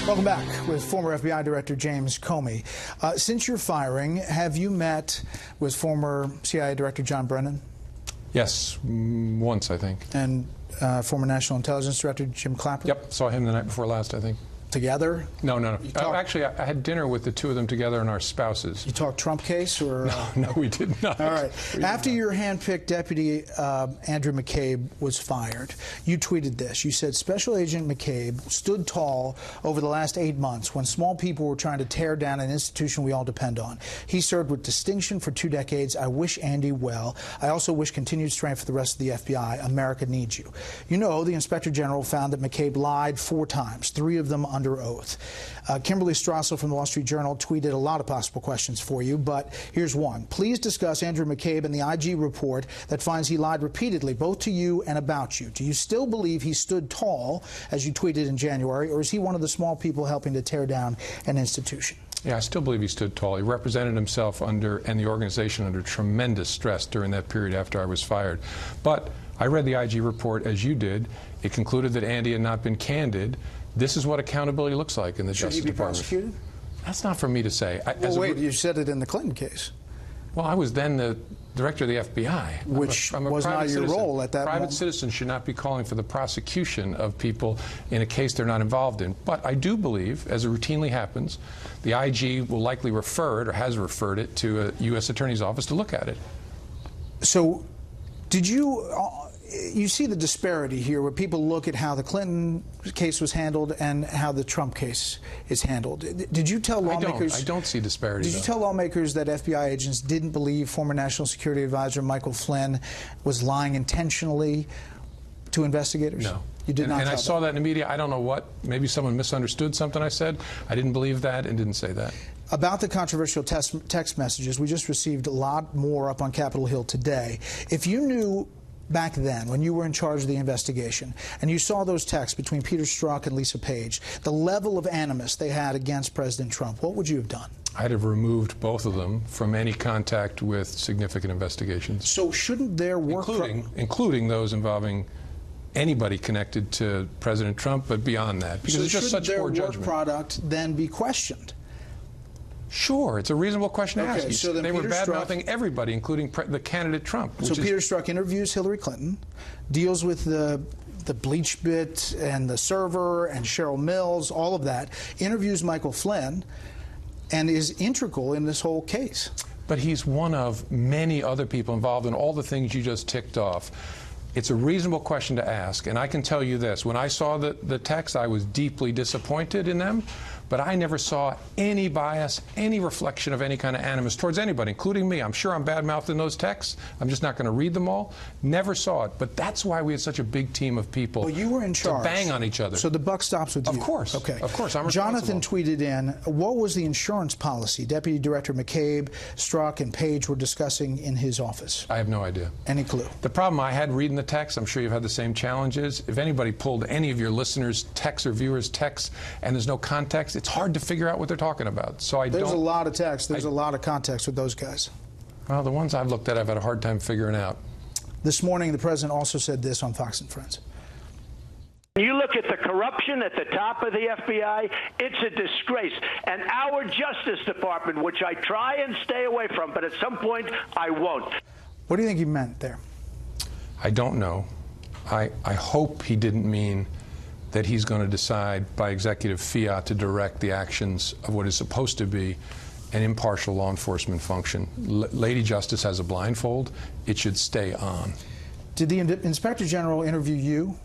Welcome back with former FBI Director James Comey. Since your firing, have you met with former CIA Director John Brennan? Yes, once, I think. And former National Intelligence Director Jim Clapper? Yep, saw him the night before last, I think. Together? No. Actually, I had dinner with the two of them together and our spouses. You talked Trump case? Or No, we did not. All right. After your hand-picked deputy, Andrew McCabe, was fired, you tweeted this. You said, Special Agent McCabe stood tall over the last 8 months when small people were trying to tear down an institution we all depend on. He served with distinction for 2 decades. I wish Andy well. I also wish continued strength for the rest of the FBI. America needs you. You know, the Inspector General found that McCabe lied 4 times, 3 of them under oath. Kimberly Strassel from the Wall Street Journal tweeted a lot of possible questions for you, but here's one. Please discuss Andrew McCabe and the IG report that finds he lied repeatedly, both to you and about you. Do you still believe he stood tall, as you tweeted in January, or is he one of the small people helping to tear down an institution? Yeah, I still believe he stood tall. He represented himself and the organization under tremendous stress during that period after I was fired. But I read the IG report as you did. It concluded that Andy had not been candid. This is what accountability looks like in the Justice Department. Should he be prosecuted? That's not for me to say. Well, wait, you said it in the Clinton case. Well, I was then the director of the FBI. Which was not your role at that moment. Private citizens should not be calling for the prosecution of people in a case they're not involved in. But I do believe, as it routinely happens, the IG will likely refer it, or has referred it, to a U.S. Attorney's Office to look at it. So, did you... You see the disparity here where people look at how the Clinton case was handled and how the Trump case is handled. Did you tell lawmakers... I don't see disparity, Did you tell lawmakers that FBI agents didn't believe former National Security Advisor Michael Flynn was lying intentionally to investigators? No. You did not. And I saw that in the media. I don't know what. Maybe someone misunderstood something I said. I didn't believe that and didn't say that. About the controversial text messages, we just received a lot more up on Capitol Hill today. If you knew back then, when you were in charge of the investigation, and you saw those texts between Peter Strzok and Lisa Page, the level of animus they had against President Trump, what would you have done? I'd have removed both of them from any contact with significant investigations. So shouldn't their work... Including those involving anybody connected to President Trump, but beyond that. Because it's just such poor judgment. Shouldn't their work product then be questioned? Sure, it's a reasonable question to ask. So they were bad-mouthing everybody, including the candidate Trump. So Peter Strzok interviews Hillary Clinton, deals with the bleach bit and the server and Cheryl Mills, all of that, interviews Michael Flynn, and is integral in this whole case. But he's one of many other people involved in all the things you just ticked off. It's a reasonable question to ask, and I can tell you this. When I saw the text, I was deeply disappointed in them, but I never saw any bias, any reflection of any kind of animus towards anybody, including me. I'm sure I'm bad-mouthed in those texts. I'm just not going to read them all. Never saw it. But that's why we had such a big team of people. Well, you were in charge to bang on each other. So the buck stops with you. Of course. Okay. Of course, I'm responsible. Jonathan tweeted in, what was the insurance policy Deputy Director McCabe, Strzok, and Page were discussing in his office? I have no idea. Any clue? The problem I had reading the text, I'm sure you've had the same challenges. If anybody pulled any of your listeners' texts or viewers' texts and there's no context, it's hard to figure out what they're talking about. So There's a lot of text. There's a lot of context with those guys. Well, the ones I've looked at, I've had a hard time figuring out. This morning, the president also said this on Fox and Friends. You look at the corruption at the top of the FBI, it's a disgrace. And our Justice Department, which I try and stay away from, but at some point I won't. What do you think he meant there? I don't know. I hope he didn't mean that he's going to decide by executive fiat to direct the actions of what is supposed to be an impartial law enforcement function. Lady Justice has a blindfold. It should stay on. Did the Inspector General interview you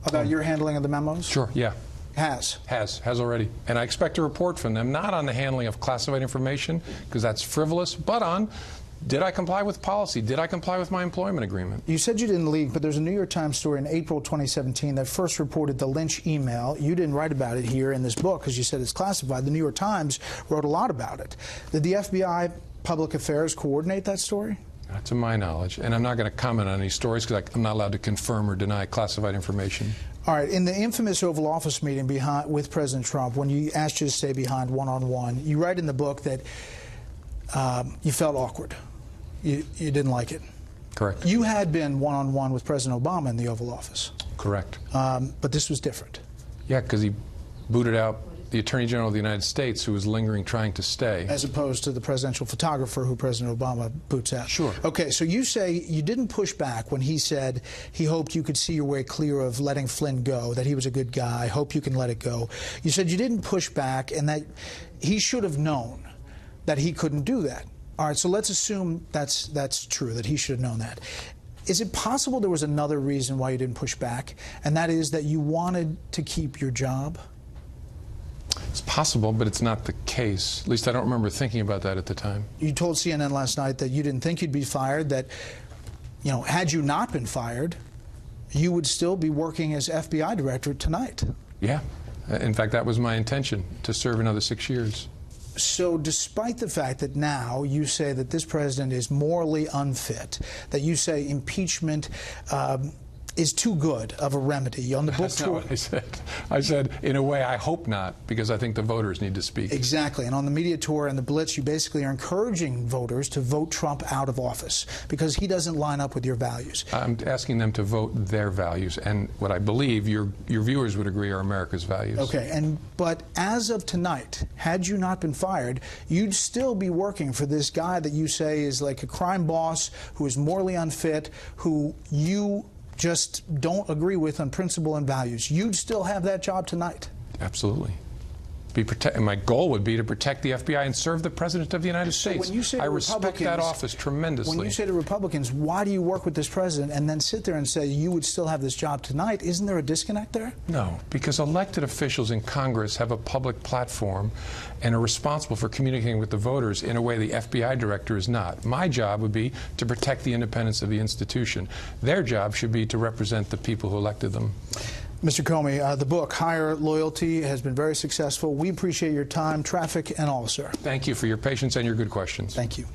about your handling of the memos? Sure, yeah. Has already. And I expect a report from them, not on the handling of classified information, because that's frivolous, but on, did I comply with policy? Did I comply with my employment agreement? You said you didn't leak, but there's a New York Times story in April 2017 that first reported the Lynch email. You didn't write about it here in this book because you said it's classified. The New York Times wrote a lot about it. Did the FBI Public Affairs coordinate that story? Not to my knowledge. And I'm not going to comment on any stories because I'm not allowed to confirm or deny classified information. All right. In the infamous Oval Office meeting with President Trump, when you asked you to stay behind one-on-one, you write in the book that you felt awkward. You didn't like it. Correct. You had been one-on-one with President Obama in the Oval Office. Correct. But this was different. Yeah, because he booted out the Attorney General of the United States who was lingering trying to stay. As opposed to the presidential photographer who President Obama boots out. Sure. Okay, so you say you didn't push back when he said he hoped you could see your way clear of letting Flynn go, that he was a good guy, hope you can let it go. You said you didn't push back and that he should have known that he couldn't do that. All right, so let's assume that's true, that he should have known that. Is it possible there was another reason why you didn't push back, and that is that you wanted to keep your job? It's possible, but it's not the case. At least I don't remember thinking about that at the time. You told CNN last night that you didn't think you'd be fired, that, you know, had you not been fired, you would still be working as FBI Director tonight. Yeah. In fact, that was my intention, to serve another 6 years. So despite the fact that now you say that this president is morally unfit, that you say impeachment is too good of a remedy on the book That's tour. not what I said. I said, in a way, I hope not, because I think the voters need to speak. Exactly. And on the media tour and the Blitz, you basically are encouraging voters to vote Trump out of office because he doesn't line up with your values. I'm asking them to vote their values, and what I believe your viewers would agree are America's values. Okay. But as of tonight, had you not been fired, you'd still be working for this guy that you say is like a crime boss, who is morally unfit, who you just don't agree with on principle and values. You'd still have that job tonight. Absolutely. My goal would be to protect the FBI and serve the President of the United States. When you say I respect that office tremendously. When you say to Republicans, why do you work with this president, and then sit there and say you would still have this job tonight, isn't there a disconnect there? No, because elected officials in Congress have a public platform and are responsible for communicating with the voters in a way the FBI director is not. My job would be to protect the independence of the institution. Their job should be to represent the people who elected them. Mr. Comey, the book, Higher Loyalty, has been very successful. We appreciate your time, traffic, and all, sir. Thank you for your patience and your good questions. Thank you.